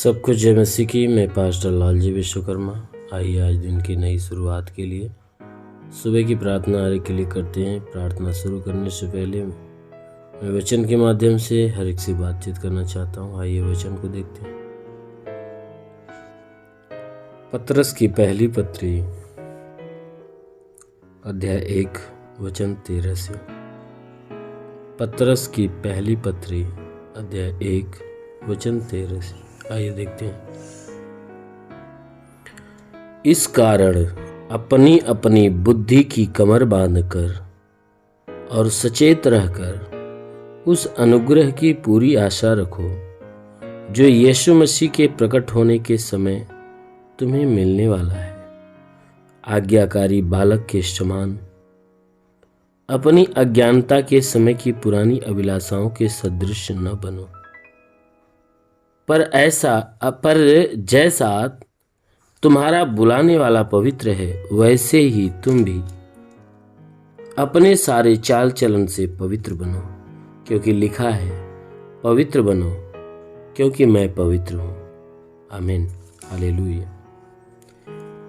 सब कुछ जय मसीह की। मैं पास्टर लालजी विश्वकर्मा। आइए आज दिन की नई शुरुआत के लिए सुबह की प्रार्थना आरंभ के लिए करते हैं। प्रार्थना शुरू करने से पहले मैं वचन के माध्यम से हर एक से बातचीत करना चाहता हूँ। आइए वचन को देखते हैं। पतरस की पहली पत्री अध्याय 1 वचन 13 से। पतरस की पहली पत्री अध्याय 1 वचन 13 से। आइए देखते हैं। इस कारण अपनी अपनी बुद्धि की कमर बांधकर और सचेत रहकर उस अनुग्रह की पूरी आशा रखो जो यीशु मसीह के प्रकट होने के समय तुम्हें मिलने वाला है। आज्ञाकारी बालक के समान अपनी अज्ञानता के समय की पुरानी अभिलाषाओं के सदृश न बनो, पर जैसा तुम्हारा बुलाने वाला पवित्र है वैसे ही तुम भी अपने सारे चाल चलन से पवित्र बनो, क्योंकि लिखा है, पवित्र बनो क्योंकि मैं पवित्र हूँ। आमीन, हालेलुया।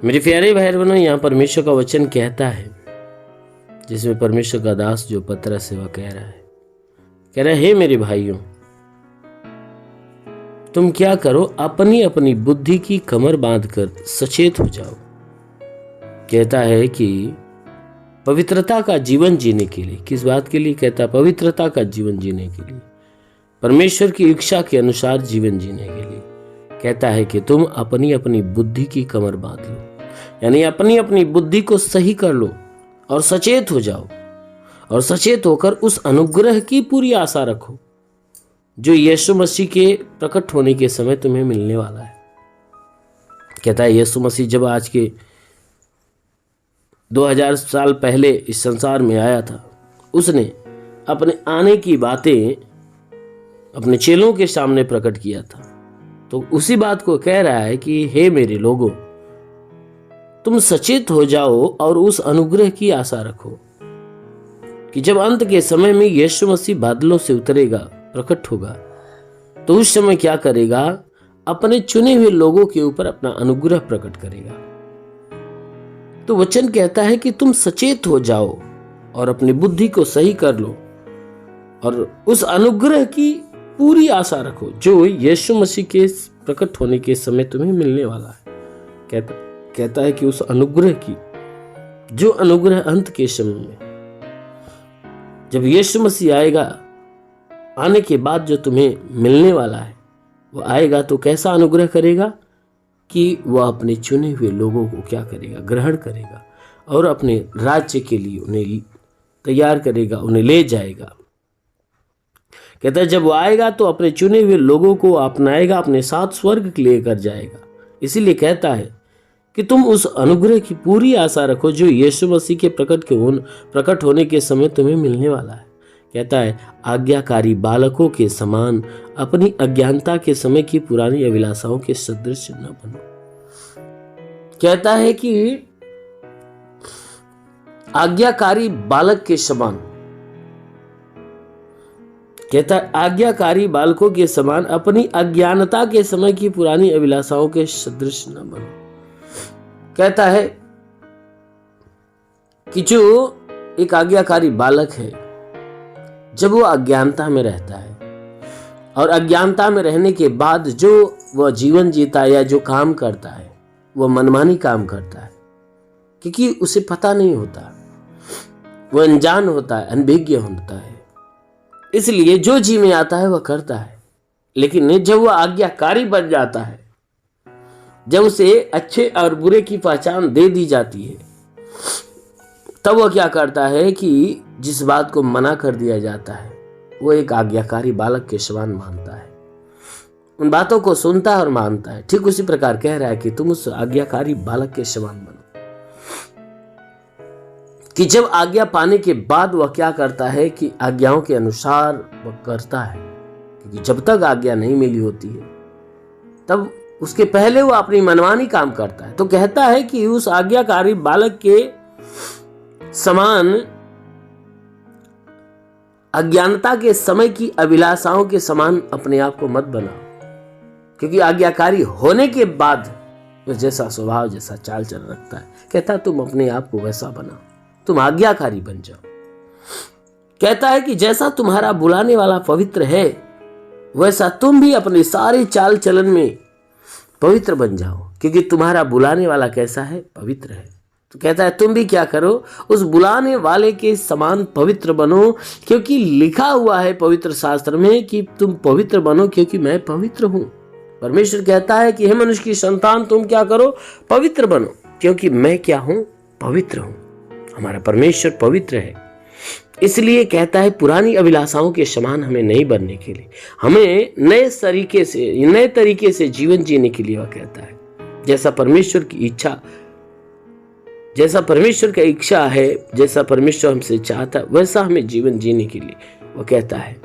मेरे प्यारे भाई बहनों, यहाँ परमेश्वर का वचन कहता है, जिसमें परमेश्वर का दास जो पतरस सेवा कह रहा है, हे मेरे भाइयों, तुम क्या करो, अपनी अपनी बुद्धि की कमर बांधकर सचेत हो जाओ। कहता है कि पवित्रता का जीवन जीने के लिए, किस बात के लिए कहता है? पवित्रता का जीवन जीने के लिए, परमेश्वर की इच्छा के अनुसार जीवन जीने के लिए कहता है कि तुम अपनी अपनी बुद्धि की कमर बांध लो, यानी अपनी अपनी बुद्धि को सही कर लो और सचेत हो जाओ, और सचेत होकर उस अनुग्रह की पूरी आशा रखो जो यीशु मसीह के प्रकट होने के समय तुम्हें मिलने वाला है। कहता है यीशु मसीह जब आज के 2000 साल पहले इस संसार में आया था, उसने अपने आने की बातें अपने चेलों के सामने प्रकट किया था। तो उसी बात को कह रहा है कि हे मेरे लोगों, तुम सचेत हो जाओ और उस अनुग्रह की आशा रखो कि जब अंत के समय में यीशु मसीह बादलों से उतरेगा, प्रकट होगा, तो उस समय क्या करेगा? अपने चुने हुए लोगों के ऊपर अपना अनुग्रह प्रकट करेगा। तो वचन कहता है कि तुम सचेत हो जाओ और अपनी बुद्धि को सही कर लो और उस अनुग्रह की पूरी आशा रखो जो यीशु मसीह के प्रकट होने के समय तुम्हें मिलने वाला है। कहता है कि उस अनुग्रह की, जो अनुग्रह अंत के समय में जब यीशु मसीह आएगा, आने के बाद जो तुम्हें मिलने वाला है, वो आएगा तो कैसा अनुग्रह करेगा कि वह अपने चुने हुए लोगों को क्या करेगा? ग्रहण करेगा और अपने राज्य के लिए उन्हें तैयार करेगा, उन्हें ले जाएगा। कहता है जब वो आएगा तो अपने चुने हुए लोगों को अपनाएगा, अपने साथ स्वर्ग लेकर जाएगा। इसीलिए कहता है कि तुम उस अनुग्रह की पूरी आशा रखो जो यीशु मसीह के प्रकट होने के समय तुम्हें मिलने वाला है। कहता है आज्ञाकारी बालकों के समान अपनी अज्ञानता के समय की पुरानी अभिलाषाओं के सदृश न बनो। कहता है कि आज्ञाकारी बालक के समान, कहता है आज्ञाकारी बालकों के समान अपनी अज्ञानता के समय की पुरानी अभिलाषाओं के सदृश न बनो। कहता है कि जो एक आज्ञाकारी बालक है, जब वो अज्ञानता में रहता है और अज्ञानता में रहने के बाद जो वह जीवन जीता है या जो काम करता है, वह मनमानी काम करता है, क्योंकि उसे पता नहीं होता, वह अनजान होता है, अनभिज्ञ होता है, इसलिए जो जी में आता है वह करता है। लेकिन जब वह आज्ञाकारी बन जाता है, जब उसे अच्छे और बुरे की पहचान दे दी जाती है, तब वह क्या करता है कि जिस बात को मना कर दिया जाता है, वो एक आज्ञाकारी बालक के समान मानता है, उन बातों को सुनता है और मानता है। ठीक उसी प्रकार कह रहा है कि तुम उस आज्ञाकारी बालक के समान बनो, कि जब आज्ञा पाने के बाद वह क्या करता है कि आज्ञाओं के अनुसार वह करता है, क्योंकि जब तक आज्ञा नहीं मिली होती है तब उसके पहले वह अपनी मनमानी काम करता है। तो कहता है कि उस आज्ञाकारी बालक के समान, अज्ञानता के समय की अभिलाषाओं के समान अपने आप को मत बनाओ, क्योंकि आज्ञाकारी होने के बाद वो जैसा स्वभाव, जैसा चाल चलन रखता है, कहता है तुम अपने आप को वैसा बनाओ, तुम आज्ञाकारी बन जाओ। कहता है कि जैसा तुम्हारा बुलाने वाला पवित्र है, वैसा तुम भी अपने सारे चाल चलन में पवित्र बन जाओ, क्योंकि तुम्हारा बुलाने वाला कैसा है? पवित्र है। तो कहता है तुम भी क्या करो, उस बुलाने वाले के समान पवित्र बनो, क्योंकि लिखा हुआ है पवित्र शास्त्र में कि तुम पवित्र बनो क्योंकि मैं पवित्र हूं। परमेश्वर कहता है कि हे मनुष्य की संतान, तुम क्या करो? पवित्र बनो, क्योंकि मैं क्या हूं? पवित्र हूं। हमारा परमेश्वर पवित्र है। इसलिए कहता है पुरानी अभिलाषाओं के समान हमें नहीं बनने के लिए, हमें नए तरीके से जीवन जीने के लिए वह कहता है, जैसा परमेश्वर की इच्छा, जैसा परमेश्वर का इच्छा है, जैसा परमेश्वर हमसे चाहता है, वैसा हमें जीवन जीने के लिए वह कहता है।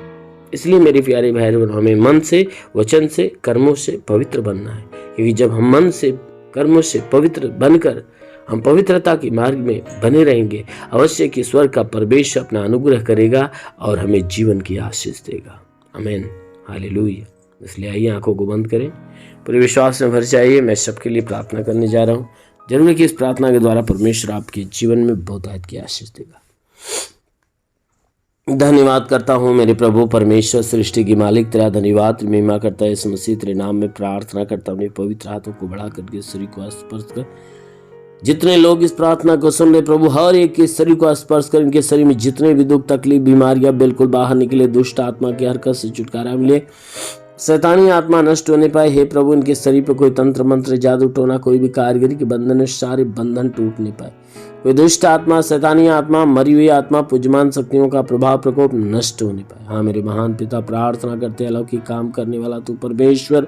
इसलिए मेरे प्यारे भाई बहनों, हमें मन से, वचन से, कर्मों से पवित्र बनना है, क्योंकि जब हम मन से, कर्मों से पवित्र बनकर हम पवित्रता के मार्ग में बने रहेंगे, अवश्य कि स्वर्ग का परमेश्वर अपना अनुग्रह करेगा और हमें जीवन की आशीष देगा। आमीन, हालेलुया। इसलिए आइए आंखों को बंद करें, पूरे विश्वास में भर जाइए। मैं सबके लिए प्रार्थना करने जा रहा हूँ। जरूर है कि इस प्रार्थना के द्वारा परमेश्वर आपके जीवन में बहुतायत की आशीष देगा। धन्यवाद करता हूँ मेरे प्रभु परमेश्वर, सृष्टि की मालिक, तेरा धन्यवाद महिमा करता है। इस मसीह तेरे नाम में प्रार्थना करता हूँ, पवित्र हाथों को बढ़ा करके शरीर को स्पर्श कर। जितने लोग इस प्रार्थना को सुन रहे प्रभु, हर एक के शरीर को स्पर्श कर, इनके शरीर में जितने भी दुख, तकलीफ, बीमारियां बिल्कुल बाहर निकले, दुष्ट आत्मा की हरकत से छुटकारा मिले, शैतानी आत्मा नष्ट होने पाए। हे प्रभु, इनके शरीर पर कोई तंत्र मंत्र, जादू टोना, कोई भी कारीगरी के बंधन, सारे बंधन टूट नहीं पाए। कोई दुष्ट आत्मा, शैतानी आत्मा, मरी हुई आत्मा, पूजमान शक्तियों का प्रभाव, प्रकोप नष्ट होने पाए। हाँ मेरे महान पिता, प्रार्थना करते अलौकिक काम करने वाला तू परमेश्वर,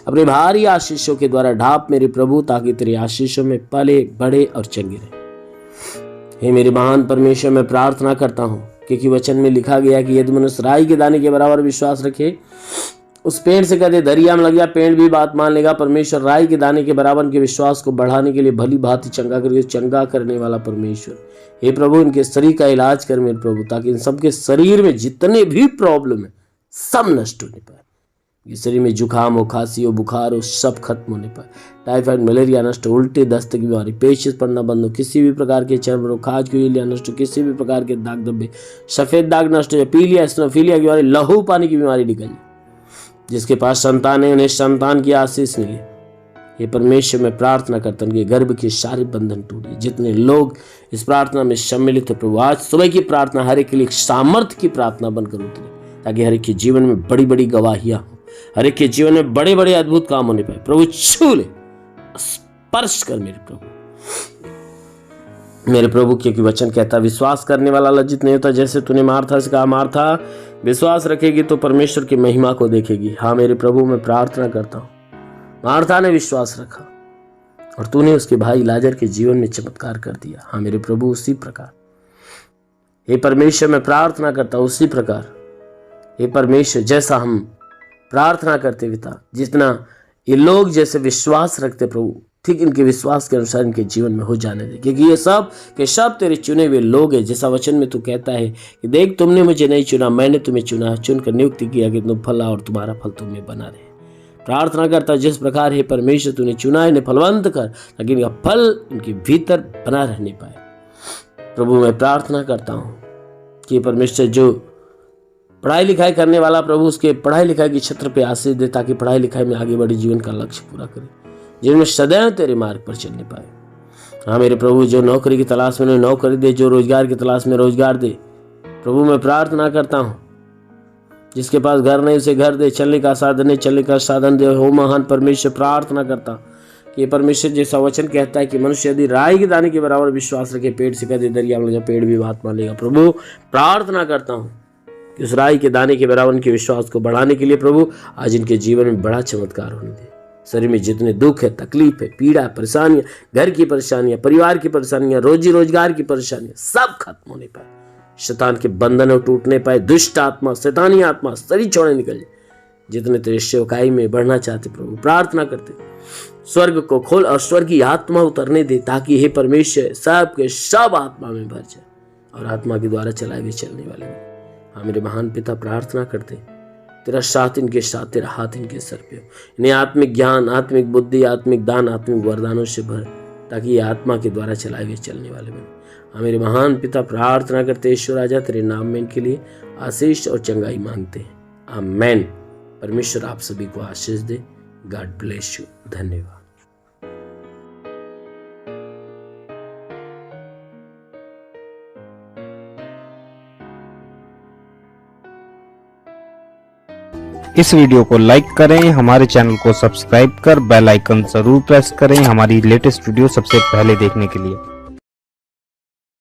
अपने भारी आशीषों के द्वारा ढाप मेरे प्रभु, ताकि तेरे आशीषों में पले बढ़े और चंगे रहे। हे मेरे महान परमेश्वर, मैं प्रार्थना करता हूँ, क्योंकि वचन में लिखा गया कि यदि मनुष्य राई के दाने के बराबर विश्वास रखे, उस पेड़ से कहते दरिया में लग जा, पेड़ भी बात मान लेगा। परमेश्वर राई के दाने के बराबर के विश्वास को बढ़ाने के लिए भली भांति चंगा करने वाला परमेश्वर, हे प्रभु, इनके शरीर का इलाज कर मेरे प्रभु, ताकि इन सबके शरीर में जितने भी प्रॉब्लम है सब नष्ट होने पाए। ये शरीर में जुकाम हो, खांसी हो, बुखार हो, सब खत्म होने पाए। टाइफाइड, मलेरिया नष्ट हो, उल्टी, दस्त की बीमारी, पेचिश पड़ना बंद हो, किसी भी प्रकार के चर्म रोग, खाज की इलिया नष्ट हो, किसी भी प्रकार के दाग धब्बे, सफेद दाग नष्ट हो, पीलिया, एस्नोफीलिया की बीमारी, लहू पानी की बीमारी निकल जाए। जिसके पास संतान है उन्हें संतान की आशीष मिले। ये परमेश्वर में प्रार्थना करता हूं कि गर्भ के सारे बंधन टूटे। जितने लोग इस प्रार्थना में सम्मिलित हो प्रभु, आज सुबह की प्रार्थना हर एक के लिए सामर्थ्य की प्रार्थना बनकर उतरे, ताकि हर एक के जीवन में बड़ी बड़ी गवाहियां हो, हर एक के जीवन में बड़े बड़े अद्भुत काम होने पाए। प्रभु छू ले, स्पर्श कर मेरे प्रभु, क्योंकि वचन कहता विश्वास करने वाला लज्जित नहीं होता। जैसे तूने मार्था से कहा, मार्था विश्वास रखेगी तो परमेश्वर की महिमा को देखेगी। हाँ मेरे प्रभु, मैं प्रार्थना करता हूँ, मार्था ने विश्वास रखा और तूने उसके भाई लाजर के जीवन में चमत्कार कर दिया। हाँ मेरे प्रभु, उसी प्रकार हे परमेश्वर, मैं प्रार्थना करता हूँ उसी प्रकार हे परमेश्वर, जैसा हम प्रार्थना करते पिता, जितना ये लोग जैसे विश्वास रखते प्रभु, ठीक इनके विश्वास के अनुसार इनके जीवन में हो जाने दे, क्योंकि ये सब के सब तेरे चुने हुए लोग हैं। जैसा वचन में तू कहता है कि देख, तुमने मुझे नहीं चुना, मैंने तुम्हें चुना, चुनकर नियुक्त किया कि तुम फल और तुम्हारा फल तुम्हें बना रहे। प्रार्थना करता जिस प्रकार हे परमेश्वर तूने चुना, इन्हें फलवंत कर, ताकि इनका फल इनके भीतर बना रहने पाए। प्रभु मैं प्रार्थना करता हूँ कि परमेश्वर जो पढ़ाई लिखाई करने वाला प्रभु, उसके पढ़ाई लिखाई के क्षेत्र पे आशीष दे, ताकि पढ़ाई लिखाई में आगे बढ़ी जीवन का लक्ष्य पूरा करे, जिनमें सदैव तेरे मार्ग पर चलने पाए। हाँ मेरे प्रभु, जो नौकरी की तलाश में नौकरी दे, जो रोजगार की तलाश में रोजगार दे। प्रभु मैं प्रार्थना करता हूँ, जिसके पास घर नहीं उसे घर दे, चलने का साधन नहीं चलने का साधन दे। हो महान परमेश्वर, प्रार्थना करता कि परमेश्वर जैसा वचन कहता है कि मनुष्य यदि राई के दाने के बराबर विश्वास रखे, पेड़ से कदे दरिया में, पेड़ भी बात मान लेगा। प्रभु प्रार्थना करता हूँ कि उस राई के दाने के बराबर उनके विश्वास को बढ़ाने के लिए प्रभु आज इनके जीवन में बड़ा चमत्कार होने दे। शरीर में जितने दुख है, तकलीफ है, पीड़ा, परेशानियां, घर की परेशानियां, परिवार की परेशानियां, रोजी रोजगार की परेशानियां, सब खत्म होने पाए। शैतान के बंधन टूटने पाए, दुष्ट आत्मा, शैतानी आत्मा शरीर छोड़े निकल जाए। जितने तेरे सेवकाई में बढ़ना चाहते प्रभु, प्रार्थना करते स्वर्ग को खोल और स्वर्ग की आत्मा उतरने दे, ताकि हे परमेश्वर सब के सब आत्मा में भर जाए और आत्मा के द्वारा चलाए हुए चलने वाले। हाँ मेरे महान पिता, प्रार्थना करते तेरा साथ इनके साथ, तेरा हाथ इनके सर पे हो। इन्हें आत्मिक ज्ञान, आत्मिक बुद्धि, आत्मिक दान, आत्मिक वरदानों से भर, ताकि ये आत्मा के द्वारा चलाए हुए चलने वाले बने। हाँ मेरे महान पिता, प्रार्थना करते ईश्वर राजा तेरे नाम में इनके लिए आशीष और चंगाई मांगते हैं। आमेन। परमेश्वर आप सभी को आशीष दे। God bless you. धन्यवाद। इस वीडियो को लाइक करें, हमारे चैनल को सब्सक्राइब कर बेल आइकन जरूर प्रेस करें हमारी लेटेस्ट वीडियो सबसे पहले देखने के लिए।